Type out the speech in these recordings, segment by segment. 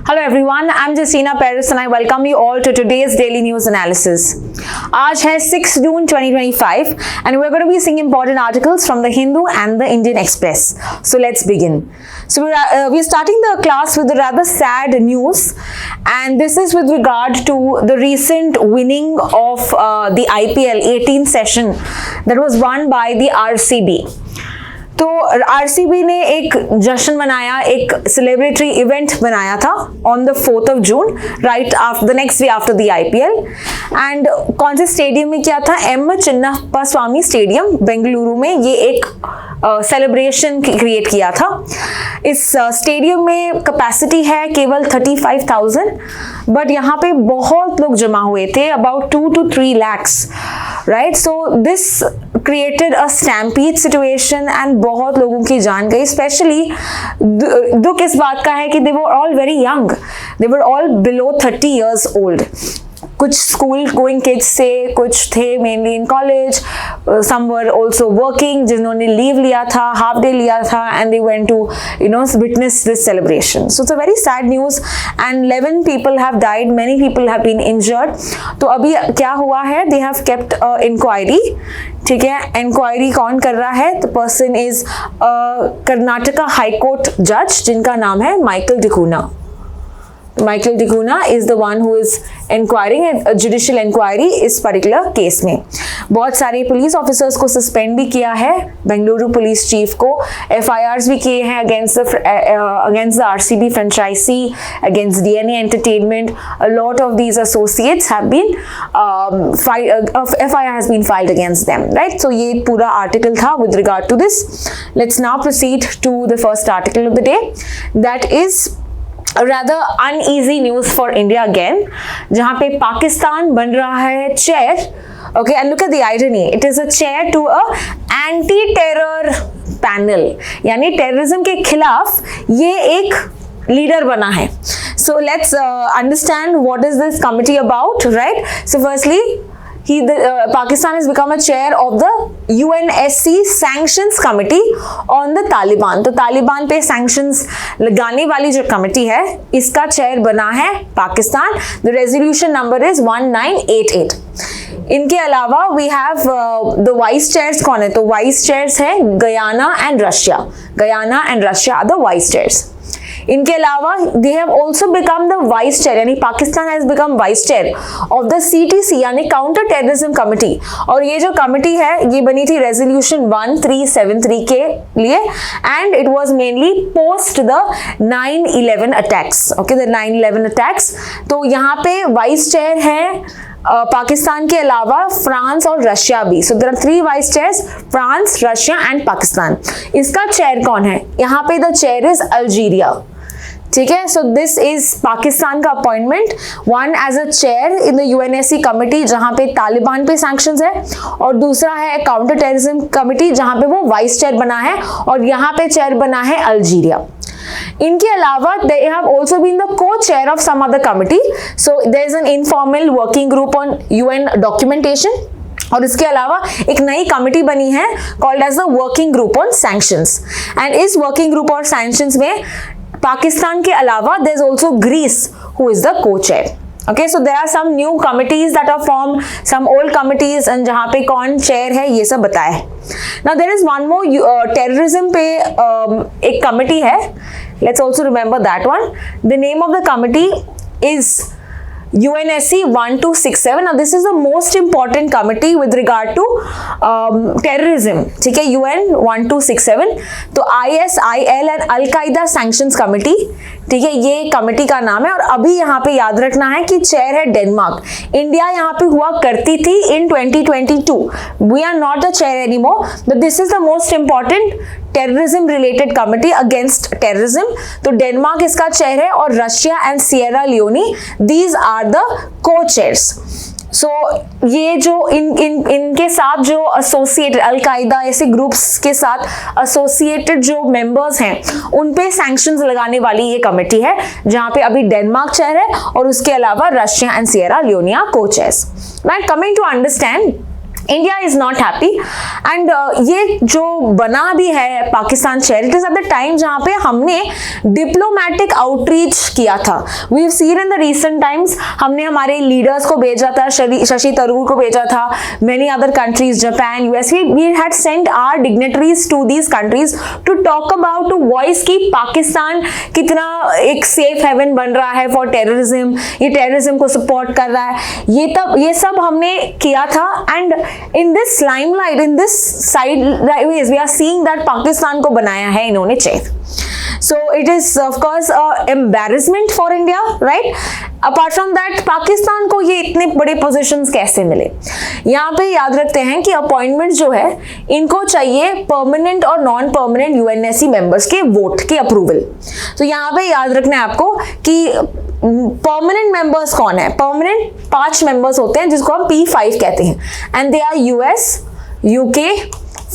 Hello everyone, I'm Justina Paris and I welcome you all to today's daily news analysis. आज है 6 June 2025 and we're going to be seeing important articles from the Hindu and the Indian Express. So let's begin. So we're starting the class with a rather sad news, and this is with regard to the recent winning of the IPL 18th session that was won by the RCB. तो RCB ने एक जश्न मनाया, एक celebratory event बनाया था on the 4th of June, right after the next day after the IPL. And कौन से स्टेडियम में किया था? एम चिन्नप्पा स्वामी स्टेडियम बेंगलुरु में ये एक सेलिब्रेशन क्रिएट किया था. इस स्टेडियम में कैपेसिटी है केवल 35,000, बट यहाँ पे बहुत लोग जमा हुए थे, about 2 to 3 lakhs, right. So this created a stampede situation and बहुत लोगों की जान गई. स्पेशली दुख इस बात का है कि they were all very young, they were all below 30 years old. कुछ स्कूल गोइंग किड्स से, कुछ थे mainly in college, some were also working, जिन्होंने लीव लिया था, हाफ डे लिया था, and they went to witness this celebration. So it's a very sad news and 11 people have died, many people have been injured. तो अभी क्या हुआ है? They have kept inquiry. ठीक है, इंक्वायरी कौन कर रहा है? The person is Karnataka high court जज जिनका नाम है Michael D'Cunha. Michael Dicuna is the one who is inquiring a judicial inquiry इस particular केस में. बहुत सारे पुलिस ऑफिसर्स को सस्पेंड भी किया है, बेंगलुरु पुलिस चीफ को. FIRs भी किए हैं against the RCB franchisee, against DNA Entertainment. A lot of these associates have been FIR has been filed against them, right? So ये पूरा आर्टिकल था with regard to this. Let's now proceed to the first article of the day. That is rather uneasy news for India again, जहाँ पे पाकिस्तान बन रहा है chair. Okay, and look at the irony. It is a chair to a anti-terror panel. यानी terrorism के खिलाफ ये एक लीडर बना है. So let's understand what is this committee about, right? So firstly, Pakistan has become a chair of the UNSC Sanctions Committee on the Taliban. तो तालिबान पे sanctions लगाने वाली जो कमेटी है, इसका चेयर बना है Pakistan. The resolution number is 1988. इनके अलावा we have the vice chairs. कौन है? तो vice chairs है Guyana and Russia. Guyana and Russia are the vice chairs. इनके अलावा they have also become the vice chair, यानी Pakistan has become vice chair of the CTC यानी counter terrorism committee. और ये जो कमिटी है ये बनी थी रेजोल्यूशन 1373 के लिए, and it was mainly post the 9/11 attacks. Okay, the 9/11 attacks. तो यहाँ पे वाइस चेयर है पाकिस्तान के अलावा फ्रांस और रशिया भी. So there are 3 vice chairs, France, Russia and Pakistan. इसका चेयर कौन है? यहाँ पे द चेयर इज अल्जीरिया. ठीक है, सो दिस इज पाकिस्तान का appointment, one as a chair in the UNSC committee जहां पे तालिबान पे सैंक्शंस है, और दूसरा है काउंटर टेररिज्म कमिटी जहां पे वो वाइस चेयर बना है, और यहाँ पे चेयर बना है अल्जीरिया. इनके अलावा they have also been the co-chair of some other committee. So there is an informal working group on UN documentation. और इसके अलावा एक नई कमिटी बनी है called as the working group on sanctions. And इस working group और sanctions में पाकिस्तान के अलावा there is also Greece who is the co-chair. Okay, so there are some new committees that are formed, some old committees, and जहाँ पे कौन chair है ये सब बताया है. Now there is one more terrorism पे एक committee है. Let's also remember that one. The name of the committee is UNSC 1267. Now this is the most important committee with regard to terrorism. ठीक है, UN 1267. तो ISIL and Al-Qaeda Sanctions Committee, ठीक है, ये committee का नाम है. और अभी यहाँ पे याद रखना है कि चेयर है डेनमार्क. इंडिया यहाँ पे हुआ करती थी इन 2022. We are not the chair anymore, but this is the most important terrorism related committee against terrorism. तो डेनमार्क इसका चेयर है, और Russia and Sierra Leone, these are the co-chairs. So ये जो इनके साथ जो एसोसिएटेड अलकायदा ऐसे ग्रुप्स के साथ एसोसिएटेड जो मेंबर्स हैं उन पे सैंक्शंस लगाने वाली ये कमेटी है, जहां पे अभी डेनमार्क चेयर है और उसके अलावा Russia and Sierra Leone co-chairs. Now coming to understand India is not happy and ये जो बना भी है Pakistan chair, it is at the time जहां पे हमने डिप्लोमेटिक आउटरीच किया था. We have seen in the recent times, हमने हमारे लीडर्स को भेजा था, शशि थरूर को भेजा था, many other countries, Japan, US, we had sent our dignitaries to these countries to talk about, to voice की पाकिस्तान कितना एक सेफ हेवन बन रहा है फॉर टेररिज्म, ये टेररिज्म को सपोर्ट कर रहा है, ये सब हमने किया था. And in this limelight, in this sideways, we are seeing that Pakistan को बनाया है इन्होंने chair. So it is of course a embarrassment for India, right? Apart from that, Pakistan को ये इतने बड़े पोजीशंस कैसे मिले? यहाँ पे याद रखते हैं कि अपॉइंटमेंट जो है इनको चाहिए परमानेंट और नॉन परमानेंट यूएनएससी मेंबर्स के वोट की अप्रूवल. तो यहाँ पे याद रखना है आपको कि परमानेंट मेंबर्स कौन है. परमानेंट 5 मेंबर्स होते हैं जिसको हम P5 कहते हैं, and they are US, UK,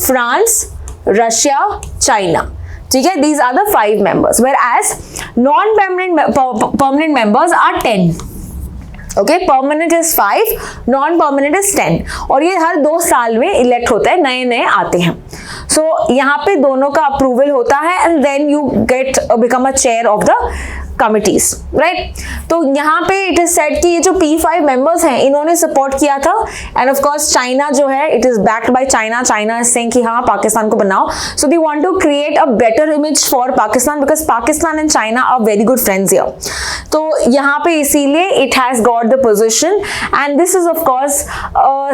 France, Russia, China. ठीक है, these are the 5 members, whereas non-permanent members are 10. Okay, permanent is 5, non-permanent is 10, और ये हर 2 साल में इलेक्ट होता है, नए नए आते हैं. So यहाँ पे दोनों का अप्रूवल होता है and then you become a chair of the committees, right? तो यहाँ पे इट इज सेड कि ये जो P5 मेंबर्स हैं इन्होंने सपोर्ट किया था, एंड ऑफ कोर्स चाइना जो है it is backed by China. China is saying कि हाँ पाकिस्तान को बनाओ. So they want to create a better image for Pakistan because Pakistan and China are very good friends here. तो यहाँ पे इसीलिए it has got the position, and this is of course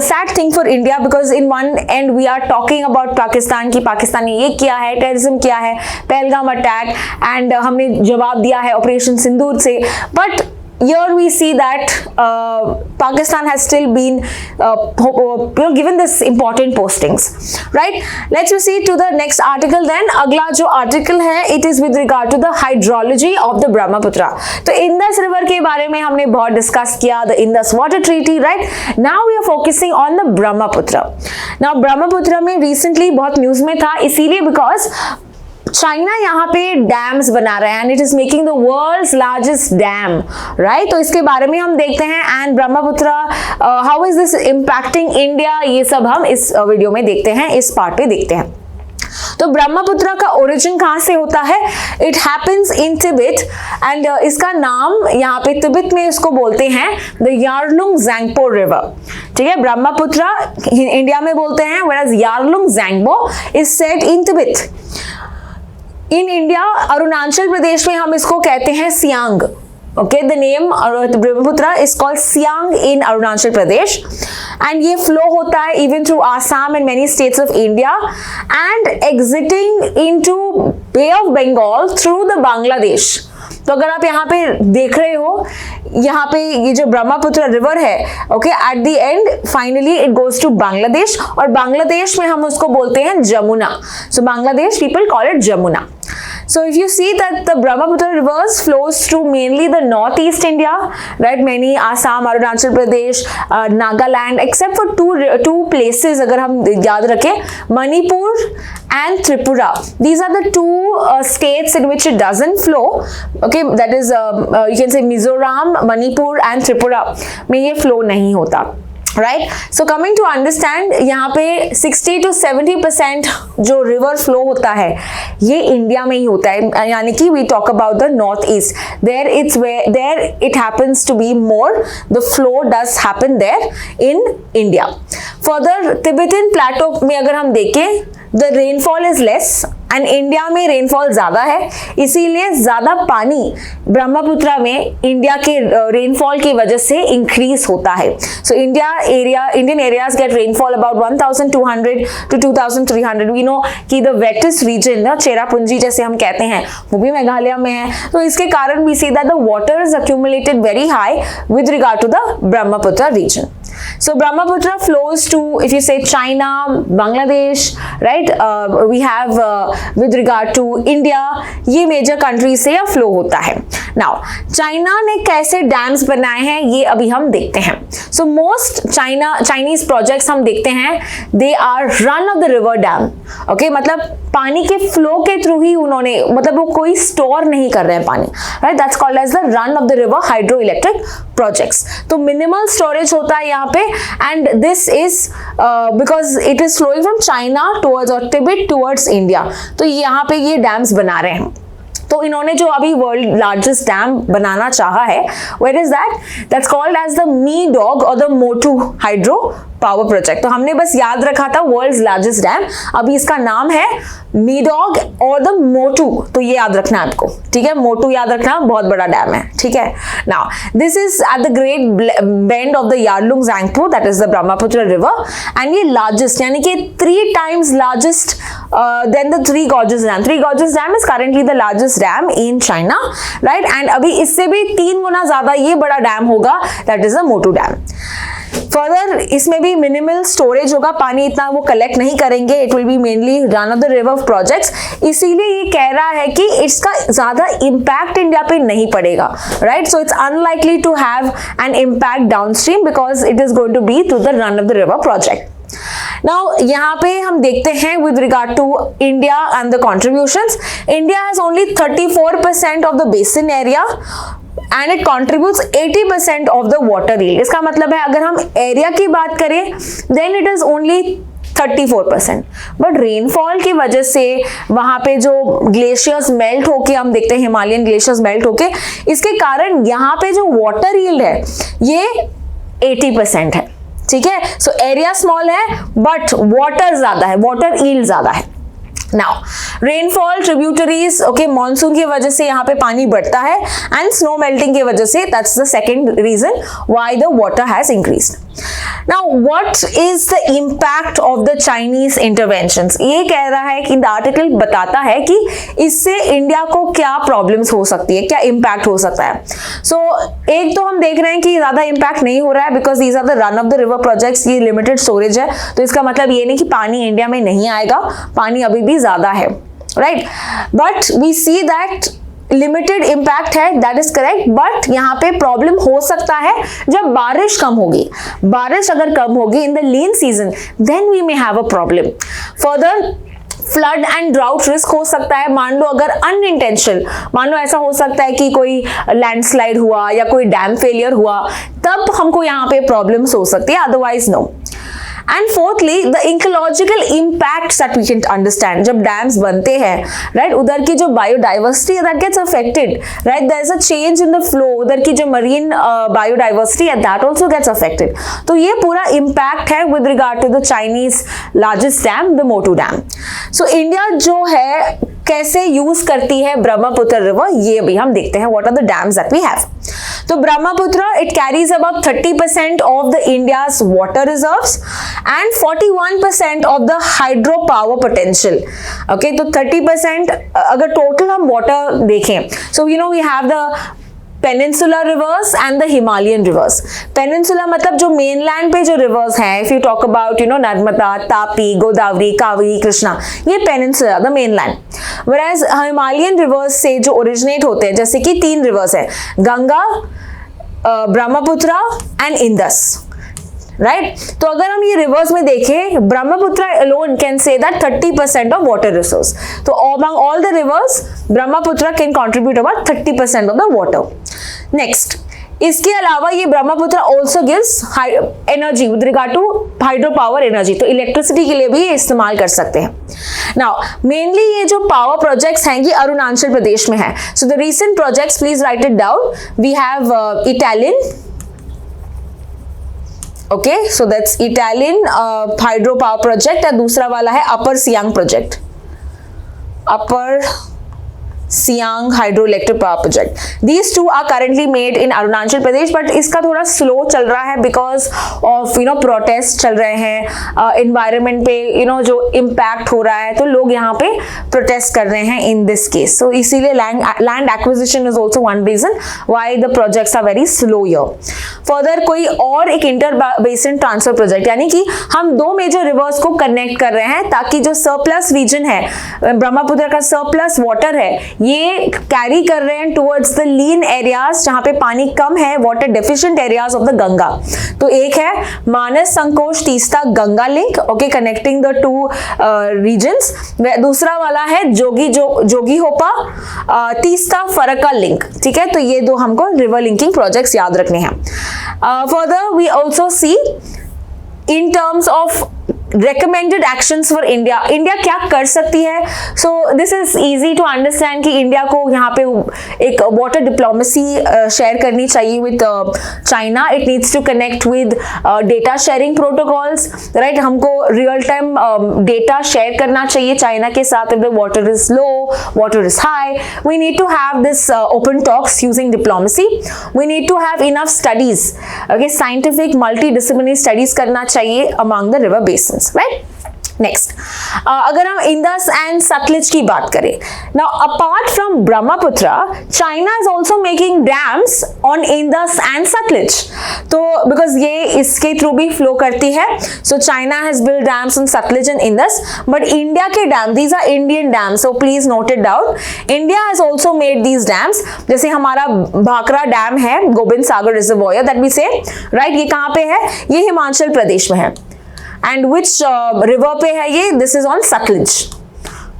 sad thing for India because in one end we are talking about Pakistan की पाकिस्तान ने ये किया है, terrorism किया है, पहलगाम अटैक, एंड हमने जवाब दिया है ऑपरेशन सिंदूर से. But here we see that Pakistan has still been given this important postings, right? Let's proceed to the next article then. अगला जो article है it is with regard to the hydrology of the Brahmaputra. तो Indus river के बारे में हमने बहुत discuss किया, the Indus water treaty, right? Now we are focusing on the Brahmaputra. Now Brahmaputra में recently बहुत news में था, इसीलिए because चाइना यहाँ पे डैम्स बना रहे हैं and it is making the world's largest dam, right? तो इसके बारे में हम देखते हैं and Brahmaputra how is this impacting India, ये सब हम इस वीडियो में देखते हैं, इस पार्ट पे देखते हैं. तो ब्रह्मपुत्र का ओरिजिन कहाँ से होता है? It happens in Tibet and इसका नाम यहाँ पे तिब्बत में इसको बोलते हैं द यारलुंग ज़ैंगपो रिवर. ठीक है, ब्रह्मपुत्र इंडिया में बोलते हैं, whereas Yarlung Tsangpo is set in Tibet. In India Arunachal Pradesh में हम इसको कहते हैं Siang. Okay, the name Brahmaputra is called Siang in Arunachal Pradesh and ये फ्लो होता है even through Assam and many states of India and exiting into bay of Bengal through the Bangladesh. तो अगर आप यहाँ पे देख रहे हो, यहाँ पे ये जो ब्रह्मपुत्र रिवर है, okay, at the end finally it goes to Bangladesh, और बांग्लादेश में हम उसको बोलते हैं Jamuna. So Bangladesh people call it Jamuna. So if you see that the Brahmaputra rivers flows through mainly the northeast India, right? Many Assam, Arunachal Pradesh, Nagaland, except for two places अगर हम याद रखें, Manipur and Tripura. These are the two states in which it doesn't flow. Okay, that is you can say Mizoram, Manipur and Tripura में ये flow नहीं होता. Right, so coming to understand, यहाँ पे 60 to 70% जो रिवर फ्लो होता है ये इंडिया में ही होता है, यानी कि we talk about the north east, there it happens to be more, the flow does happen there in India. Further Tibetan plateau में अगर हम देखें, the rainfall is less and India में रेनफॉल ज्यादा है, इसीलिए ज्यादा पानी ब्रह्मपुत्र में इंडिया के रेनफॉल की वजह से इंक्रीज होता है. So Indian areas get rainfall about 1200 to 2300. We know कि द वेटेस्ट रीजन ना चेरापूंजी जैसे हम कहते हैं वो भी मेघालय में है, तो इसके कारण we see that the water is accumulated very high with regard to the Brahmaputra region. So Brahmaputra flows to, if you say China, Bangladesh, right? We have with regard to India, ये major countries से यह flow होता है. Now, China ने कैसे dams बनाए हैं ये अभी हम देखते हैं. So most Chinese projects हम देखते हैं, they are run of the river dam. Okay, मतलब पानी के फ्लो के थ्रू ही उन्होंने, मतलब वो कोई स्टोर नहीं कर रहे हैं पानी, right, that's called as the run of the river hydro electric projects. तो मिनिमल स्टोरेज होता है यहाँ पे, and this is because it is flowing from China towards और तिब्बत टुवर्ड्स इंडिया। तो यहाँ पे ये डैम्स बना रहे हैं। तो इन्होंने जो अभी वर्ल्ड लार्जेस्ट डैम बनाना चाहा है, where is that, that's called as the Medog और the Motuo hydro power project. तो हमने बस याद रखा था वर्ल्ड्स लार्जेस्ट डैम, अभी इसका नाम है मी-डॉग और द मोटू, तो ये याद रखना है आपको, ठीक है, मोटू याद रखना, बहुत बड़ा डैम है, ठीक है। Now this is at the great bend of the Yarlung Tsangpo, that is the Brahmaputra river, and ये लार्जेस्ट यानी कि 3 times largest then the Three Gorges Dam. Three Gorges Dam is currently the largest dam in China, right, and अभी इससे भी 3 गुना ज्यादा ये बड़ा dam होगा, that is the Motuo dam. Further इसमें भी मिनिमल स्टोरेज होगा, पानी इतना वो कलेक्ट नहीं करेंगे, it will be mainly run of the river projects, इसीलिए ये कह रहा है कि इसका ज्यादा इम्पैक्ट इंडिया पे नहीं पड़ेगा, right, so it's unlikely to have an impact downstream because it is going to be through the run of the river project. Now यहाँ पे हम देखते हैं with regard to India and the contributions, India has only 34% of the basin area and it contributes 80% of the water yield। इसका मतलब है अगर हम एरिया की बात करें then it is only 34%, but rainfall की वजह से वहां पे जो ग्लेशियर्स मेल्ट होके, हम देखते हैं हिमालयन ग्लेशियर्स मेल्ट होके, इसके कारण यहाँ पे जो वाटर यील्ड है ये 80% है, ठीक है। सो एरिया स्मॉल है बट वाटर ज्यादा है, वाटर यील्ड ज्यादा है। Now rainfall, tributaries, okay, monsoon की वजह से यहाँ पे पानी बढ़ता है, एंड स्नो मेल्टिंग की वजह से, that's the second reason why the water has increased. Now what is the impact of the Chinese interventions, ये कह रहा है कि द आर्टिकल बताता है कि इससे इंडिया को क्या प्रॉब्लम्स हो सकती है, क्या इम्पैक्ट हो सकता है। सो एक तो हम देख रहे हैं कि ज्यादा इम्पैक्ट नहीं हो रहा है because these are the run of the river projects, ये लिमिटेड स्टोरेज है, तो इसका मतलब ये नहीं कि पानी इंडिया में नहीं आएगा, पानी अभी भी ज्यादा है, right, but we see that limited impact है, दैट इज करेक्ट, बट यहाँ पे प्रॉब्लम हो सकता है जब बारिश कम होगी, बारिश अगर कम होगी in the lean season then we may have a problem. Further flood and drought risk हो सकता है, मान लो अगर अनइंटेंशनल, मान लो ऐसा हो सकता है कि कोई लैंडस्लाइड हुआ या कोई डैम फेलियर हुआ, तब हमको यहाँ पे प्रॉब्लम्स हो सकती है, otherwise no. And fourthly the ecological impact that we can understand, जब डैम्स बनते हैं, राइट, उधर की जो बायोडाइवर्सिटी है that gets affected, right, there is a change in the flow, उधर की जो मरीन बायोडाइवर्सिटी है दैट आल्सो गेट्स अफेक्टेड। तो ये पूरा इम्पैक्ट है with regard to the Chinese largest dam, the Motuo dam. So India जो है कैसे यूज करती है ब्रह्मपुत्र रिवर, ये भी हम देखते हैं, what are the dams that we have. तो Brahmaputra, it carries about 30% of the India's water reserves and 41% of the hydro power potential, okay, तो 30% अगर total हम water देखें, so you know we have the peninsular rivers and the Himalayan rivers. Peninsular मतलब जो mainland पे जो rivers हैं, if you talk about you know Narmada, Tapi, Godavari, Kaveri, Krishna, ये peninsular the mainland. Whereas Himalayan rivers से जो ओरिजिनेट होते हैं, जैसे कि 3 रिवर्स हैं, गंगा, ब्रह्मपुत्र एंड इंदस, राइट। तो अगर हम ये रिवर्स में देखें, Brahmaputra alone can say that 30% of water resource. तो among all the rivers Brahmaputra can contribute about 30% of the water. Next, इसके अलावा ये Brahmaputra also gives energy with regard to hydro power energy, तो इलेक्ट्रिसिटी के लिए भी ये इस्तेमाल कर सकते हैं। नाउ मेनली ये जो पावर प्रोजेक्ट्स हैं ये अरुणाचल प्रदेश में है। So the recent projects, please write it down, we have Etalin, okay, so that's Etalin hydro power project, और दूसरा वाला है upper Siang project, upper Siang hydroelectric power project. These two are currently made in Arunachal Pradesh, but इसका थोड़ा स्लो चल रहा है because of you know protest चल रहे हैं, एनवायरनमेंट पे यू नो जो इम्पैक्ट हो रहा है, तो लोग यहाँ पे प्रोटेस्ट कर रहे हैं इन दिस केस। सो इसीलिए land acquisition is also one reason why the projects are very slow here. Further कोई और एक इंटर बेसिन ट्रांसफर प्रोजेक्ट, यानी कि हम दो मेजर रिवर्स को कनेक्ट कर रहे हैं ताकि जो सरप्लस रीजन है, ब्रह्मपुत्र का सरप्लस वाटर है, ये कैरी कर रहे हैं टुवर्ड्स द लीन एरियाज जहां पे पानी कम है, water deficient areas of the Ganga. तो एक है मानस संकोच Teesta Ganga link, okay, connecting the two reasons. दूसरा वाला है जोगी होपा तीस्ता फरक्का लिंक, ठीक है। तो ये दो हमको रिवर लिंकिंग प्रोजेक्ट्स याद रखने हैं। Further we also see in terms of recommended actions for India, India क्या कर सकती है। So this is easy to understand कि इंडिया को यहाँ पे एक वाटर डिप्लोमेसी शेयर करनी चाहिए with China. It needs to connect with data sharing protocols, right. हमको रियल टाइम डेटा शेयर करना चाहिए चाइना के साथ। If the water is low, water is high, we need to have this open talks using diplomacy. We need to have enough studies, okay, scientific multidisciplinary studies करना चाहिए among the river basin, right? Next, अगर हम Indus and Sutlej की बात करें, now apart from Brahmaputra, China is also making dams on Indus and Sutlej. तो because ये इसके थ्रू भी फ्लो करती है, so China has build dams on Sutlej and Indus, but India के dam, these are Indian dams, so please note it down. India has also made these dams, जैसे हमारा Bhakra dam है, गोविंद सागर रिजर्वॉयर दैट वी से, right. ये कहाँ पे है? ये हिमाचल प्रदेश में है। And which river पे है ये? This is on Satluj,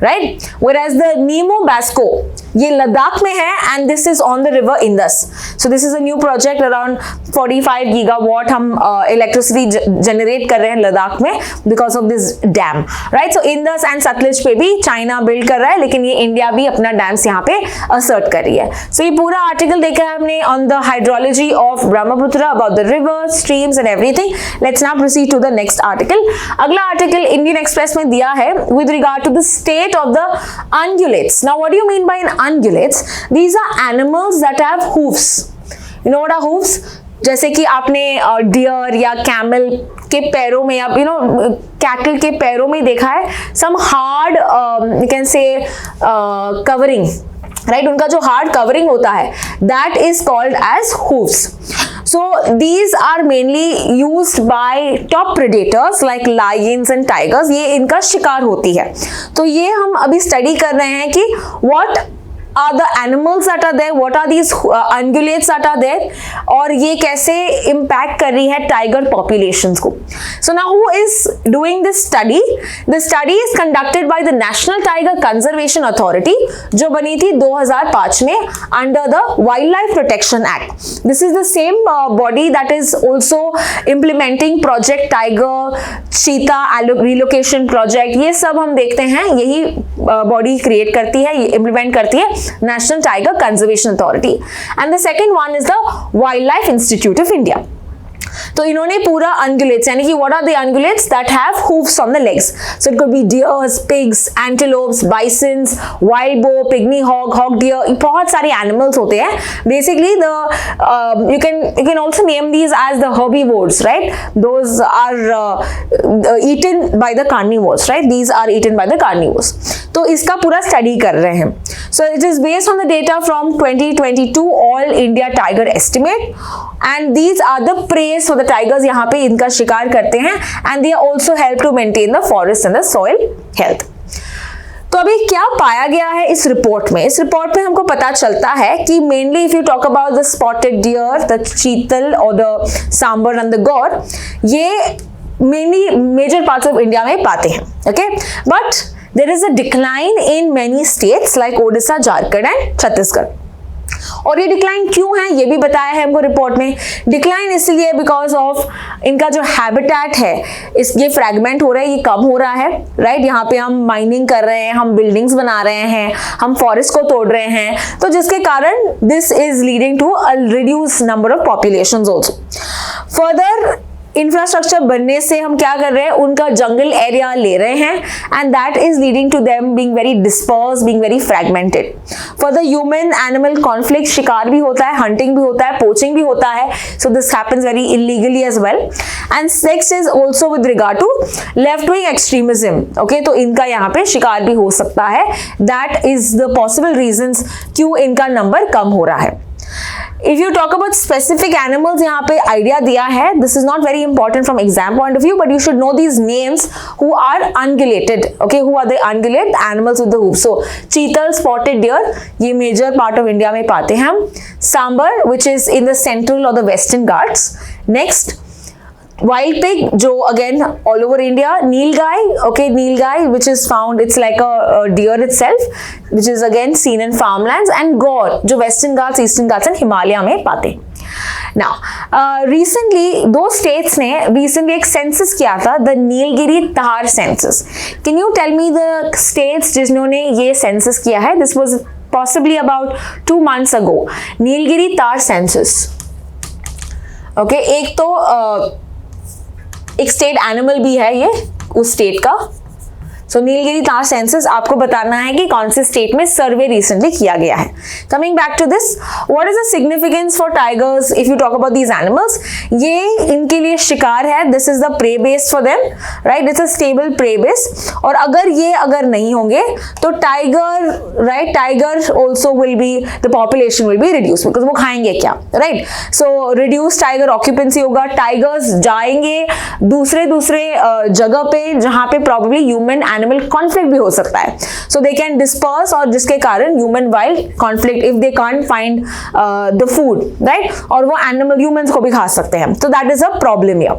right? Whereas the Nemo Basco, ये लद्दाख में है and this is on the river Indus. So this is a new project around 45 gigawatt हम electricity generate कर रहे हैं लद्दाख में because of this dam, right? So Indus and Satluj पे भी चाइना बिल्ड कर रहा है, लेकिन ये इंडिया भी अपना डैम्स यहाँ पे असर्ट कर रही है। So ये पूरा आर्टिकल देखा है हमने on the hydrology of Brahmaputra, about the rivers, streams and everything. Let's now proceed to the next article. अगला आर्टिकल इंडियन एक्सप्रेस में दिया है with regard to the state of the ungulates. Now what do you mean by an ungulates? These are animals that have hoofs. You know what are hoofs? जैसे कि आपने dear या camel के पैरों में, या यू नो कैटल के पैरों में देखा है some hard you can say covering, right? उनका जो हार्ड कवरिंग होता है that is called as hoofs. So these are mainly used by top predators like lions and tigers. ये इनका शिकार होती है। तो ये हम अभी स्टडी कर रहे हैं कि what are the animals that are there, what are these ungulates that are there, और ये कैसे impact कर रही है tiger populations को। So now who is doing this study? The study is conducted by the National Tiger Conservation Authority, जो बनी थी 2005 में under the Wildlife Protection Act. This is the same body that is also implementing Project Tiger, Cheetah Relocation Project. ये सब हम देखते हैं, यही बॉडी क्रिएट करती है, इम्प्लीमेंट करती है National Tiger Conservation Authority. And the second one is the Wildlife Institute of India. तो इन्होंने पूरा ungulates, यानी कि what are the ungulates that have hoofs on the legs? So it could be deers, pigs, antelopes, bisons, wild boar, pygmy hog, hog deer, बहुत सारे animals होते हैं. Basically the you can also name these as the herbivores, right? Those are eaten by the carnivores, right? These are eaten by the carnivores. तो इसका पूरा study कर रहे हैं. So it is based on the data from 2022 All India Tiger Estimate, and these are the preys for the tigers. यहाँ पे इनका शिकार करते हैं, and they also help to maintain the forest and the soil health. तो अभी क्या पाया गया है इस रिपोर्ट में? इस रिपोर्ट में हमको पता चलता है कि mainly if you talk about the spotted deer, the chital और the sambar and the gaur, ये mainly major parts of India में पाते हैं, okay. But there is a decline in many states like Odisha, Jharkhand and Chhattisgarh. और ये डिक्लाइन क्यों है ये भी बताया है हमको रिपोर्ट में। डिक्लाइन इसलिए बिकॉज ऑफ इनका जो हैबिटेट है ये फ्रैगमेंट हो रहा है, ये कम हो रहा है, राइट। यहाँ पे हम माइनिंग कर रहे हैं, हम बिल्डिंग्स बना रहे हैं, हम फॉरेस्ट को तोड़ रहे हैं, तो जिसके कारण this is leading to a reduce number of populations also. Further infrastructure बनने से हम क्या कर रहे हैं, उनका जंगल एरिया ले रहे हैं, and that is leading to them being very disperse, being very fragmented. For the human animal conflict, शिकार भी होता है, हंटिंग भी होता है, पोचिंग भी होता है, so this happens very illegally as well. And six is also with regard to left wing extremism, okay. तो इनका यहाँ पे शिकार भी हो सकता है, that is the possible reasons क्यों इनका नंबर कम हो रहा है। If you talk about specific animals, यहाँ पे idea दिया है. This is not very important from exam point of view, but you should know these names who are ungulated. Okay, who are the ungulate animals with the hooves? So चीतल, spotted deer, ये major part of India में पाते हैं हम. Sambar, which is in the central or the western Ghats. Next, wild pig, जो again all over India. Nilgai, okay, nilgai, which is found, it's like a deer itself, which is again seen in farmlands. And gaur, जो western Ghats, eastern Ghats and Himalaya में पाते. Now, recently दो states ने recently एक census किया था, the Nilgiri तार census. Can you tell me the states जिन्होंने ये census किया है? This was possibly about 2 months ago. Nilgiri तार census. Okay, एक तो एक स्टेट एनिमल भी है ये उस स्टेट का. सो नीलगिरी तार सेंसस आपको बताना है कि कौन से स्टेट में सर्वे रिसेंटली किया गया है. Coming back to this, what is the significance for tigers if you talk about these animals? ये इनके लिए शिकार है. This is the prey base for them, right? It's a stable prey base. और अगर नहीं होंगे तो tiger, right, tiger also will be, the population will be reduce, because वो खाएंगे क्या, राइट? सो रिड्यूस टाइगर ऑक्यूपेंसी होगा. टाइगर्स जाएंगे दूसरे जगह पे जहां पे प्रॉब्ली ह्यूमन एनिमल कॉन्फ्लिक्ट भी हो सकता है. सो दे कैन डिस्पर्स, और जिसके कारण human wild conflict, if they can't find the food, right, और वो एनिमल ह्यूमंस को भी खा सकते हैं. तो that is a problem here.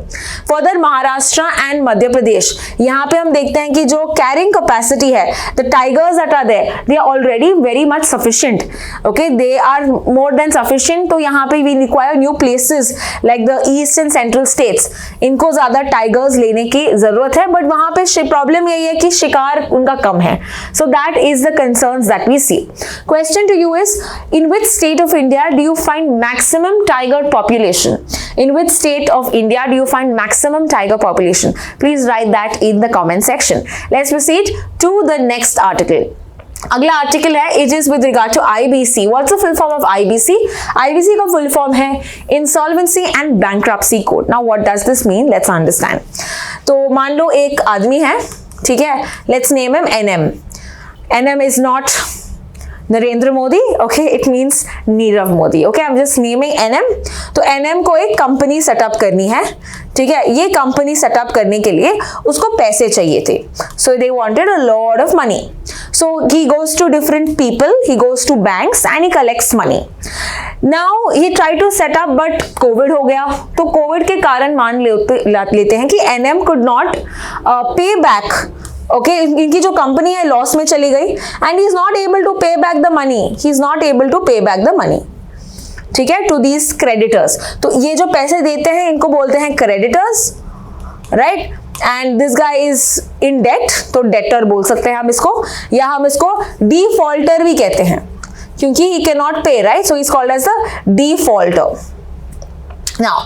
Further Maharashtra and Madhya Pradesh, यहाँ पे हम देखते हैं कि जो कैरिंग कैपेसिटी है, the tigers that are there, they are already very much sufficient. Okay, they are more than sufficient. तो यहाँ पे we require new places like the east and central states. इनको ज्यादा टाइगर्स लेने की जरूरत है, बट वहां पे प्रॉब्लम यही है कि शिकार उनका कम है. So that is the concerns that we see. Question to you is, in which state of India do you find maximum tiger population? In which state of India do you find maximum tiger population? Please write that in the comment section. Let's proceed to the next article. अगला article है, it is with regard to IBC. What's the full form of IBC? IBC का full form है insolvency and bankruptcy code. Now what does this mean? Let's understand. तो मान लो एक आदमी है, ठीक है, let's name him NM. NM is not Narendra Modi, okay, it means Nirav Modi. Okay, I am just naming NM. तो NM को एक कंपनी सेटअप करनी है, ठीक है. ये कंपनी सेटअप करने के लिए उसको पैसे चाहिए थे. So they wanted a lot of money. So he goes to different people, he goes to banks and he collects money. Now he try to set up, but Covid हो गया. तो कोविड के कारण मान लेते हैं कि NM could not pay back. Okay, इनकी जो कंपनी है लॉस में चली गई and he is not able to pay back the money. He is not able to pay back the money, ठीक है, टू दीज क्रेडिटर्स. तो ये जो पैसे देते हैं इनको बोलते हैं creditors, right? And this guy is in debt, तो डेटर बोल सकते हैं हम इसको, या हम इसको डिफॉल्टर भी कहते हैं क्योंकि he can not pay, right? So he is called as the defaulter. Now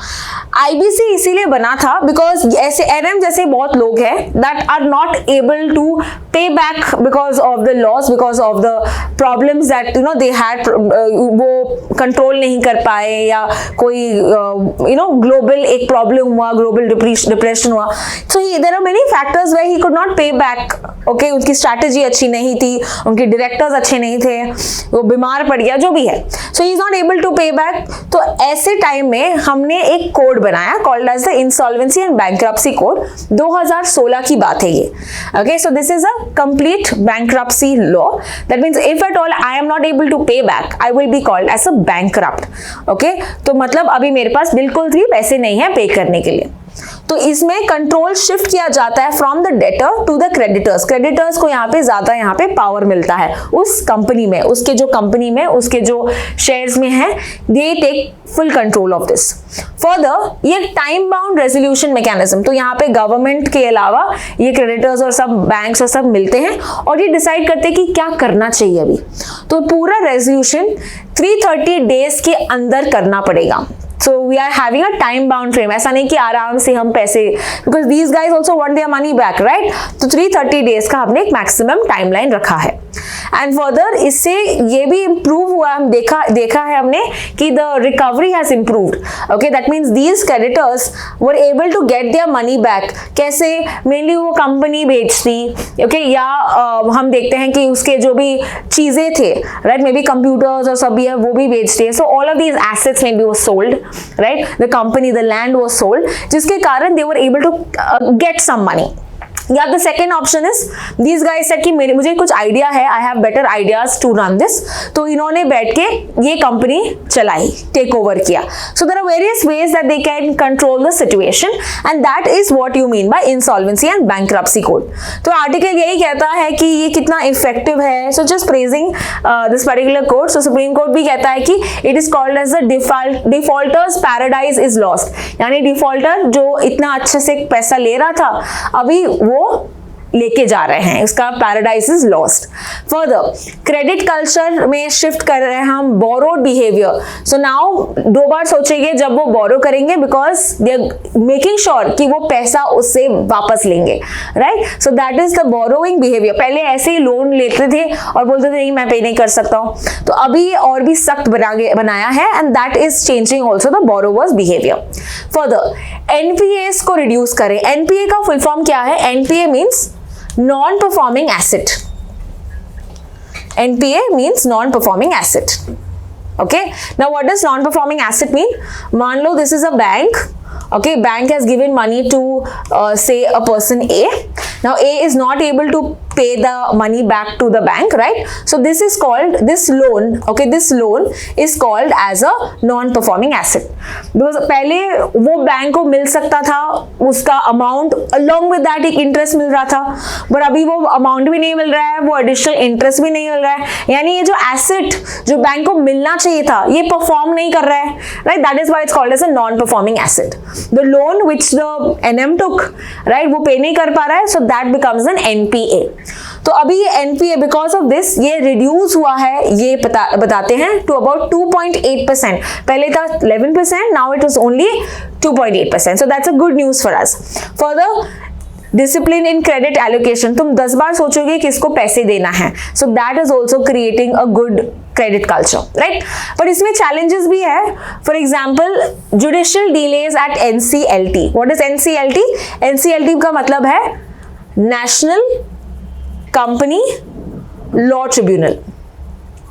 IBC इसीलिए बना था बिकॉज ऐसे NM जैसे बहुत लोग हैं that are not able to pay back because of the loss, because of the problems that they had, वो control नहीं कर पाए, या कोई ग्लोबल एक प्रॉब्लम हुआ, ग्लोबल डिप्रेशन हुआ. So there are many factors where he could not pay back. Okay, उनकी स्ट्रैटेजी अच्छी नहीं थी, उनके डायरेक्टर्स अच्छे नहीं थे, वो बीमार पड़ गया, जो भी है. So he is not able to pay back. तो ऐसे टाइम में हमने एक कोड बनाया called as the insolvency and bankruptcy code. 2016 की बात है ये. Okay, so this is a complete bankruptcy law. That means if at all I am not able to pay back, I will be called as a bankrupt. Okay, तो मतलब अभी मेरे पास बिल्कुल भी पैसे नहीं है पे करने के लिए. तो इसमें कंट्रोल शिफ्ट किया जाता है from the debtor to the creditors. Creditors को यहाँ पे ज्यादा यहाँ पे पावर मिलता है उस कंपनी में, उसके जो कंपनी में उसके जो शेयर्स में है, they take full control of this. Further ये टाइम बाउंड रेजोल्यूशन मैकेनिज्म, तो यहाँ पे गवर्नमेंट के अलावा ये क्रेडिटर्स और सब बैंक्स और सब मिलते हैं और ये डिसाइड करते हैं कि क्या करना चाहिए अभी. तो पूरा रेजोल्यूशन 330 डेज के अंदर करना पड़ेगा. So we are having a time bound frame. ऐसा नहीं कि आराम से हम पैसे, because these guys also want their money back, right? तो 330 days का हमने एक मैक्सिमम टाइमलाइन रखा है. एंड फर्दर इससे ये भी इम्प्रूव हुआ, हम देखा है हमने कि the recovery has improved. Okay, that means these creditors were able to get their money back. कैसे? मेनली वो कंपनी बेचती, ओके, या हम देखते हैं कि उसके जो भी चीजें थे, राइट, मे बी कंप्यूटर्स और सब भी है वो भी बेचते हैं. So all of these assets may be वो sold, right, the company, the land was sold, जिसके कारण they were able to get some money. या the second option is these guys said कि मुझे कुछ आइडिया है, I have better ideas to run this. तो इन्होंने बैठ के ये कंपनी चलाई, टेक ओवर किया. So there are various ways that they can control the situation and that is what you mean by insolvency and bankruptcy code. तो article यही कहता है कि ये कितना इफेक्टिव है. So just praising this particular code. So supreme court भी कहता है कि it is called as the defaulters paradise is lost. यानी डिफॉल्टर जो इतना अच्छे से पैसा ले रहा था, अभी वो लेके जा रहे हैं, उसका paradise is lost. Further credit culture में शिफ्ट कर रहे हैं हम बोरोड बिहेवियर. सो नाउ दो बार सोचेंगे जब वो बोरो करेंगे, because they are making sure कि वो पैसा उससे वापस लेंगे, राइट. So that is the borrowing behaviour. पहले ऐसे ही लोन लेते थे और बोलते थे नहीं मैं पे नहीं कर सकता हूँ, तो अभी और भी सख्त बनाया है and that is changing also the borrowers behaviour. Further NPS को रिड्यूस करें. एनपीए का फुल फॉर्म क्या है? NPA means non-performing asset. NPA means non-performing asset. Okay. Now, what does non-performing asset mean? मान लो this is a bank. Okay, bank has given money to say a person A. Now A is not able to pay the money back to the bank, right? So this is called, this loan, okay, this loan is called as a non-performing asset. Because पहले वो bank को मिल सकता था उसका amount, along with that एक interest मिल रहा था, पर अभी वो अमाउंट भी नहीं मिल रहा है, वो एडिशनल इंटरेस्ट भी नहीं मिल रहा है. यानी ये जो एसेट जो बैंक को मिलना चाहिए था ये परफॉर्म नहीं कर रहा है, right? That is why it's called as a non-performing asset. The loan which the NM took, right, वो पे नहीं कर पा रहा है, so that becomes an NPA. तो अभी ये NPA because of this ये reduce हुआ है, ये बताते हैं to about 2.8%. पहले था 11%, now it is only 2.8%. So that's a good news for us. Further, discipline in credit allocation. तुम 10 बार सोचोगे किसको पैसे देना है. So that is also creating a good credit culture, right? पर इसमें challenges भी है. For example, judicial delays at NCLT. What is NCLT? NCLT का मतलब है National Company Law Tribunal.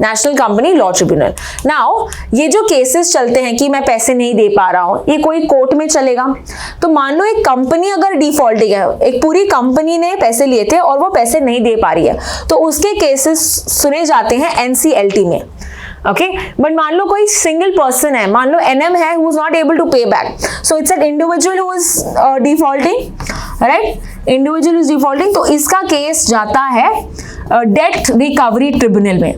National company law tribunal. Now ये जो केसेस चलते हैं कि मैं पैसे नहीं दे पा रहा हूं, ये कोई कोर्ट में चलेगा. तो मान लो एक कंपनी अगर डिफॉल्टिंग है, एक पूरी कंपनी ने पैसे लिए थे और वो पैसे नहीं दे पा रही है, तो उसके केसेस सुने जाते हैं एनसीएलटी में. ओके, बट मान लो कोई सिंगल पर्सन है, मान लो एनएम है who is not able to pay back, so it's an individual who is defaulting, right, individual is defaulting, तो इसका केस जाता है डेट रिकवरी ट्रिब्यूनल में.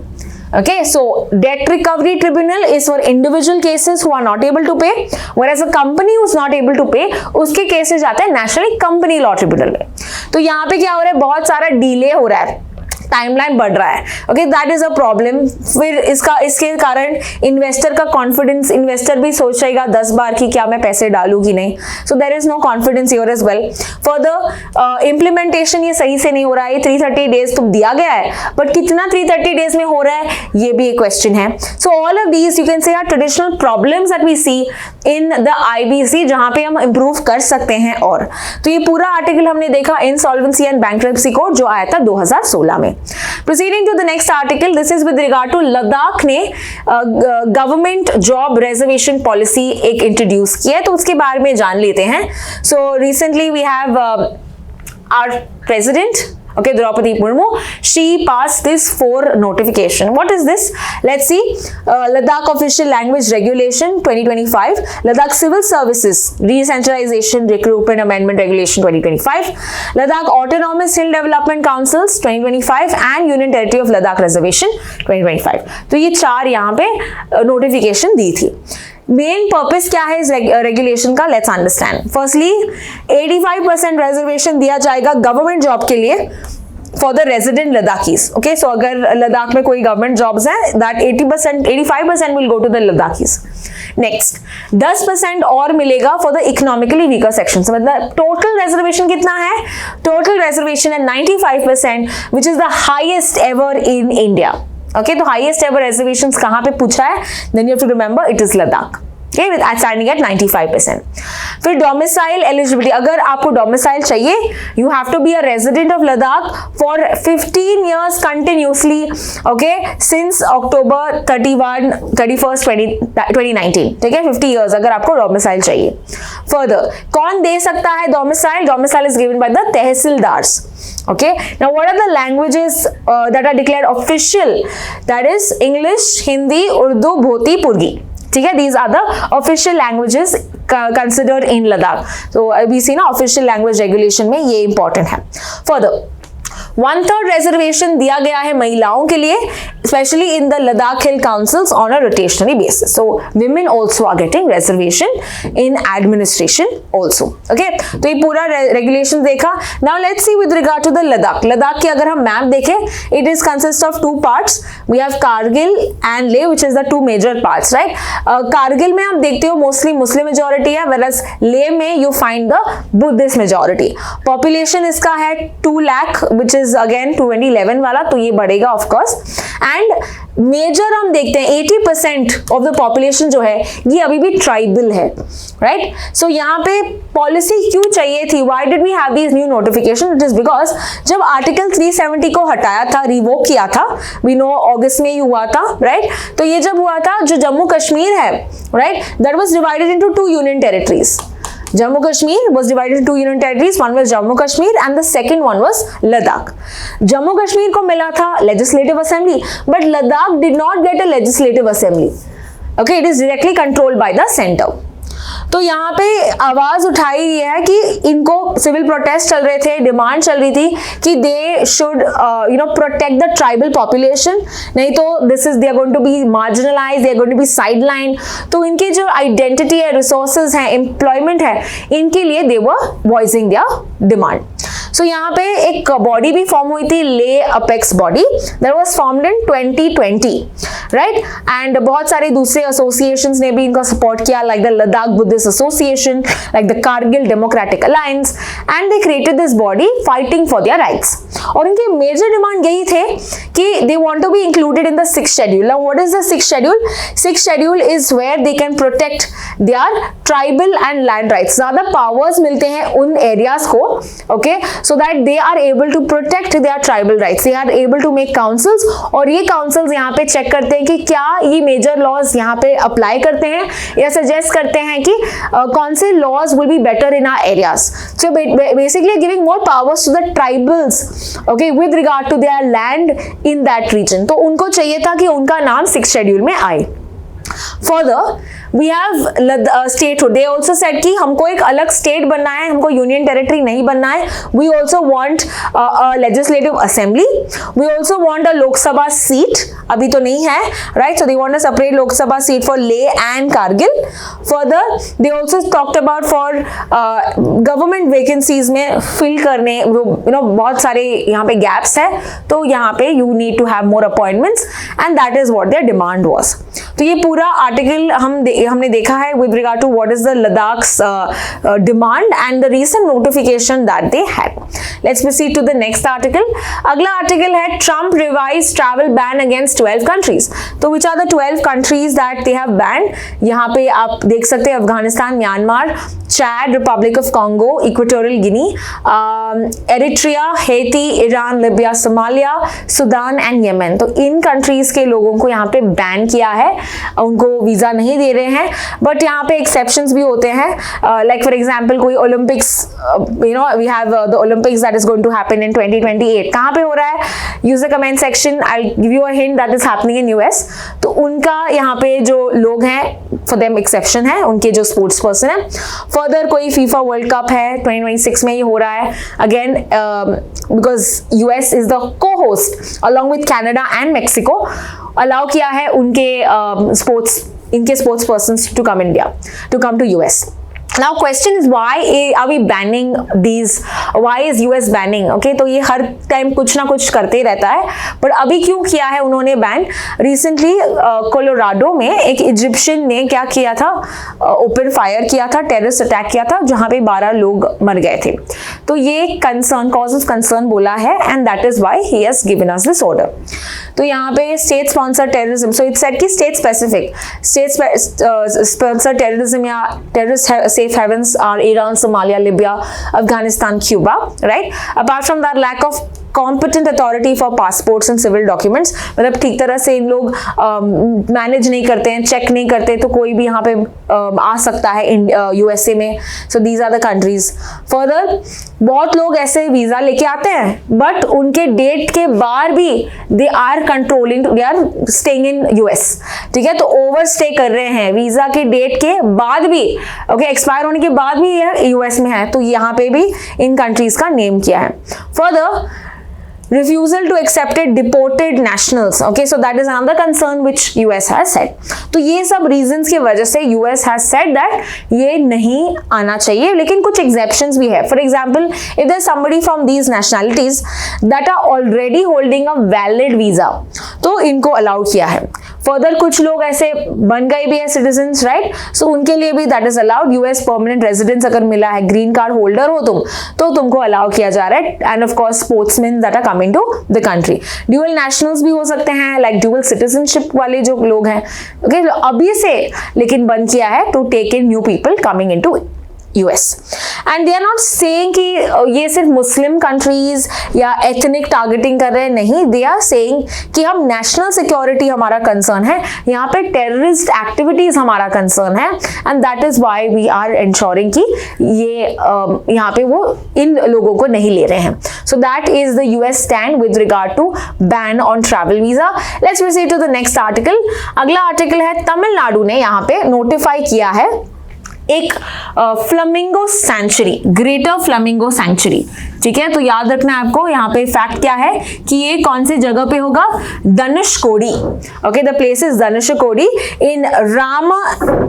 Okay, so debt recovery tribunal is for individual cases who are not able to pay, whereas a company who is not able to pay, उसके cases जाते हैं national company law tribunal में. तो यहाँ पे क्या हो रहा है, बहुत सारा डिले हो रहा है, टाइमलाइन बढ़ रहा है. Okay, that is a problem. फिर इसके कारण इन्वेस्टर का कॉन्फिडेंस, इन्वेस्टर भी सोचेगा 10 बार कि क्या मैं पैसे डालूं कि नहीं. So there is no confidence here as well. Further implementation ये सही से नहीं हो रहा है. 330 डेज तो दिया गया है, बट कितना 330 डेज में हो रहा है ये भी एक क्वेश्चन है. So all of these you can say are traditional problems that we see in the IBC, जहां पे हम इंप्रूव कर सकते हैं. और तो ये पूरा आर्टिकल हमने देखा इंसॉल्वेंसी एंड बैंक्रप्सी कोड जो आया था 2016 में. Proceeding to the next article, this is with regard to Ladakh ने गवर्नमेंट जॉब रिजर्वेशन पॉलिसी एक इंट्रोड्यूस किया है, तो उसके बारे में जान लेते हैं. So recently we have our president, okay, Draupadi Murmu, she passed this 4 notification. What is this? Let's see. Ladakh Official Language Regulation 2025, Ladakh Civil Services Decentralization Recruitment Amendment Regulation 2025, Ladakh Autonomous Hill Development Councils 2025 and Union Territory of Ladakh Reservation 2025. तो ये 4 यहाँ पे notification दी थी. Main purpose क्या है इस regulation का, let's understand. Firstly 85% reservation दिया जाएगा गवर्नमेंट जॉब के लिए for the resident Ladakhis. Okay, so अगर लद्दाख में कोई गवर्नमेंट जॉब्स हैं, that 85% will go to the Ladakhis. Next 10% और मिलेगा for the economically weaker section. मतलब टोटल रिजर्वेशन कितना है? टोटल रिजर्वेशन है 95%, which is the highest ever in India. Okay, तो हाईएस्ट एवर रिजर्वेशन कहां पे पूछा है? Then you have to remember it is Ladakh. Okay, with standing at 95%. फिर डोमिसाइल एलिजिबिलिटी, अगर आपको डोमिसाइल चाहिए, you have to be a resident of Ladakh for 15 years continuously, okay, since October 31st 2019, ठीक है, 50 years अगर आपको डोमिसाइल चाहिए। फर्दर, कौन दे सकता है domicile? Domicile is given by the tahsildars. Okay, now what are the languages that are declared official? That is English, Hindi, Urdu, Bhoti, Purgi. ठीक है, these are the official languages considered in Ladakh. So we see ना official language regulation में ये important है। Further, 1/3 reservation दिया गया है महिलाओं के लिए, specially in the Ladakh hill councils on a rotationary basis. So women also are getting reservation in administration also. Okay, तो ये पूरा रेगुलेशन देखा। Now let's see with regard to the Ladakh. Ladakh की अगर हम मैप देखें, it is consist of 2 parts। We have Kargil and Leh, which is the 2 major parts, right. Kargil में आप देखते हो मोस्टली मुस्लिम मेजोरिटी है, whereas लेह में you find the Buddhist majority. Population इसका है 2 लाख, विच इज अगेन 2011 वाला, तो ये बढ़ेगा ऑफ कोर्स। एंड मेजर हम देखते हैं 80% ऑफ द पॉपुलेशन जो है ये अभी भी ट्राइबल है, राइट। सो यहाँ पे पॉलिसी क्यों चाहिए थी? Why did we have this new notification? It is because जब आर्टिकल 370 को हटाया था, रिवोक किया था, वी नो अगस्त में ही हुआ था, राइट। तो ये जब हुआ था, जो जम्मू कश्मीर है, right, that was divided into 2 union territories. Jammu Kashmir was divided into 2 union territories. One was Jammu Kashmir and the second one was Ladakh. Jammu Kashmir को मिला था legislative assembly, but Ladakh did not get a legislative assembly. Okay, it is directly controlled by the center. तो यहाँ पे आवाज उठाई ये है कि इनको सिविल प्रोटेस्ट चल रहे थे, डिमांड चल रही थी कि they should protect the tribal population, नहीं तो this is they are going to be marginalise, they are going to be sideline. तो इनके जो आइडेंटिटी है, रिसोर्सेज है, एम्प्लॉयमेंट है, इनके लिए they were voicing their demand. So यहाँ पे एक बॉडी भी फॉर्म हुई थी, Leh apex body, that was formed in 2020, right. And बहुत सारे दूसरे एसोसिएशंस ने भी इनका सपोर्ट किया, like the Ladakh Buddhist association, like the Kargil democratic alliance, and they created this body fighting for their rights. और इनके मेजर डिमांड यही थे कि they want to be included in the 6th schedule. Now what is the 6th schedule? 6th schedule is where they can protect their tribal and land rights. ज्यादा powers मिलते हैं उन areas को, okay, so that they are able to protect their tribal rights. They are able to make councils, और ये councils यहाँ पे check करते हैं कि क्या ये major laws यहाँ पे apply करते हैं या suggest करते हैं कि कौन से laws will be better in our areas. So basically giving more powers to the tribals, okay, with regard to their land in that region. तो उनको चाहिए था कि उनका नाम 6th शेड्यूल में आए। Further, we have statehood. They also said कि हमको एक अलग स्टेट बनना है, हमको यूनियन टेरिटरी नहीं बनना है। We also want a legislative assembly. We also want a Lok Sabha seat, अभी तो नहीं है, right? So they want a separate Lok Sabha seat for Leh and Kargil. Further, they also talked about for government vacancies में fill करने, बहुत सारे यहाँ पे gaps है, तो यहाँ पे you need to have more appointments, and that is what their demand was. तो ये पूरा आर्टिकल हमने देखा है with regard to what is the Ladakh's demand and the recent notification that they had. Let's proceed to the next article. अगला article है Trump revised travel ban against 12 countries. तो which are the 12 countries that they have banned? यहाँ पे आप देख सकते हैं Afghanistan, Myanmar, Chad, Republic of Congo, Equatorial Guinea, Eritrea, Haiti, Iran, Libya, Somalia, Sudan and Yemen. तो इन कंट्रीज के लोगों को यहाँ पे बैन किया है, उनको वीजा नहीं दे रहे हैं, बट यहाँ पे एक्सेप्शंस भी होते हैं। लाइक फॉर एग्जांपल कोई Olympics, we have the Olympics that is going to happen in 2028, कहाँ पे हो रहा है? Use the comment section, I give you a hint, that is happening in US। तो उनका यहाँ पे जो लोग हैं, फॉर देम एक्सेप्शन है, उनके जो स्पोर्ट्स पर्सन है। फर्दर कोई फीफा वर्ल्ड कप है 2026 में, ये हो रहा है again because US is the co-host along with Canada and Mexico, allow किया है उनके इनके sports persons to come India, to come to US. Now question is why are we banning these? Why is US banning? Okay, तो ये हर time कुछ ना कुछ करते ही रहता है, पर अभी क्यों किया है उन्होंने बैन? रिसेंटली कोलोराडो में एक इजिप्शियन ने क्या किया था, ओपन फायर किया था, टेररिस्ट अटैक किया था, जहां पे 12 लोग मर गए थे. तो ये कंसर्न, कॉज ऑफ कंसर्न बोला है, and that is why he has given us this order. तो यहाँ पे state sponsor terrorism, so it's said कि state specific, state sponsor terrorism या terrorist safe havens are Iran, Somalia, Libya, Afghanistan, Cuba, right? Apart from that, lack of competent authority for passports and civil documents, मतलब ठीक तरह से इन लोग manage नहीं करते हैं, चेक नहीं करते, तो कोई भी यहाँ पे आ सकता है यूएसए में. So these are the countries. Further, बहुत लोग ऐसे वीजा लेके आते हैं बट उनके डेट के बाद भी they are controlling, they are staying in US. ठीक है, तो ओवर स्टे कर रहे हैं, वीजा के डेट के बाद भी, ओके, एक्सपायर होने के बाद भी ये यूएस में है. तो यहाँ पे भी इन कंट्रीज का नेम किया है. Further, refusal to accept deported nationals. Okay, so that is another concern which US has said. तो ये सब reasons की वजह से US has said that ये नहीं आना चाहिए, लेकिन कुछ exceptions भी है. For example, if there is somebody from these nationalities that are already holding a valid visa, तो इनको allow किया है. Further, कुछ लोग ऐसे बन गए भी है citizens, right? So उनके लिए भी that is allowed. US permanent residence अगर मिला है, green card holder हो तुम, तो तुमको allow किया जा रहा है. And of course, sportsmen that are coming to the country. Dual nationals भी हो सकते हैं, like dual citizenship वाले जो लोग हैं. Okay, अभी से लेकिन बंद किया है to take in new people coming into US. And they are not saying कि ये सिर्फ मुस्लिम कंट्रीज या एथनिक टारगेटिंग कर रहे हैं, नहीं, दे आर सेइंग कि हम नेशनल सिक्योरिटी हमारा कंसर्न है, यहाँ पे टेररिस्ट एक्टिविटीज हमारा कंसर्न है, and that is why we are ensuring कि ये यहाँ पे वो इन लोगों को नहीं ले रहे हैं. So that is the US stand with regard to ban on travel visa. Let's proceed to the next article. अगला आर्टिकल है तमिलनाडु ने यहाँ पे नोटिफाई किया है एक flamingo sanctuary, greater flamingo sanctuary. ठीक है, तो याद रखना है आपको, यहाँ पे फैक्ट क्या है कि ये कौन सी जगह पे होगा, Dhanushkodi. Okay, the place is Dhanushkodi in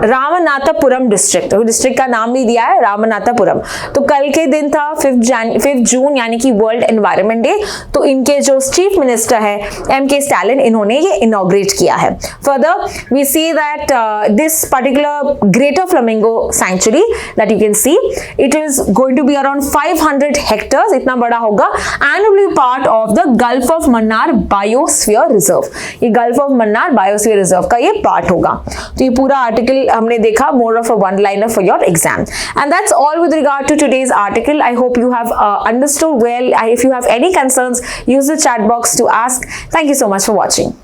Ramanathapuram district. District का नाम भी दिया है रामनाथपुरम. तो कल के दिन था 5 जून यानी कि वर्ल्ड एनवायरनमेंट डे. तो इनके जो चीफ मिनिस्टर है MK स्टैलिन, इन्होंने ये इनॉग्रेट किया है. Further we see that this particular greater flamingo sanctuary that you can see, it is going to be around 500 hectares, इतना बड़ा होगा, and will be part of the Gulf of Mannar Biosphere Reserve. ये Gulf of Mannar Biosphere Reserve का ये part होगा. तो ये पूरा article हमने देखा, more of a one-liner for your exam. And that's all with regard to today's article. I hope you have understood well. If you have any concerns, use the chat box to ask. Thank you so much for watching.